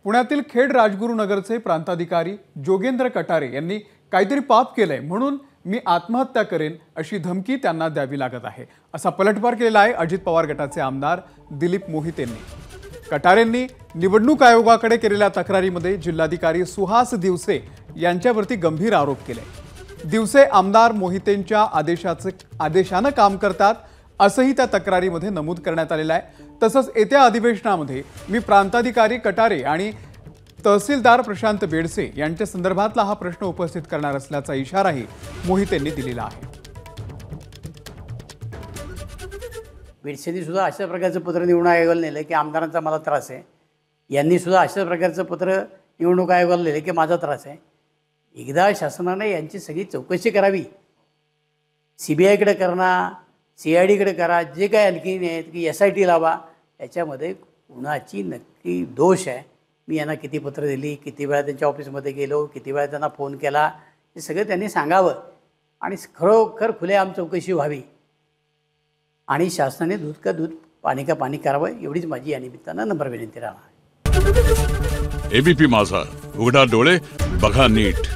पुण्यातील खेड राजगुरुनगरचे प्रांताधिकारी जोगेंद्र कटारे यांनी काहीतरी पाप केलंय म्हणून मी आत्महत्या करेन अशी धमकी त्यांना द्यावी लागत आहे, असा पलटवार केलेला आहे अजित पवार गटाचे आमदार दिलीप मोहितेंनी। कटारेंनी निवडणूक आयोगाकडे केलेल्या तक्रारीमध्ये जिल्हाधिकारी सुहास दिवसे यांच्यावरती गंभीर आरोप केले। दिवसे आमदार मोहितेंच्या आदेशानं काम करतात असंही त्या तक्रारीमध्ये नमूद करण्यात आलेलं आहे। तसंच येत्या अधिवेशनामध्ये मी प्रांताधिकारी कटारे आणि तहसीलदार प्रशांत बेडसे यांच्या संदर्भातला हा प्रश्न उपस्थित करणार असल्याचा इशाराही मोहितेंनी दिलेला आहे। बेडसेंनी सुद्धा अशा प्रकारचं पत्र निवडणूक आयोगाला नेलं की आमदारांचा मला त्रास आहे, यांनी सुद्धा अशा प्रकारचं पत्र निवडणूक आयोगाला नेलं की माझा त्रास आहे। एकदा शासनाने यांची सगळी चौकशी करावी, CBIकडे करा, CIDकडे करा, जे काय आणखी आहेत की SIT लावा, याच्यामध्ये कुणाची नक्की दोष आहे। मी यांना किती पत्र दिली, किती वेळा त्यांच्या ऑफिसमध्ये गेलो, किती वेळा त्यांना फोन केला, हे सगळं त्यांनी सांगावं आणि खरोखर खुलेआम चौकशी व्हावी आणि शासनाने दूध का दूध पाणी का पाणी करावं, एवढीच माझी या निमित्तानं नम्र विनंती राहणार। ABP माझा, उघडा डोळे बघा नीट।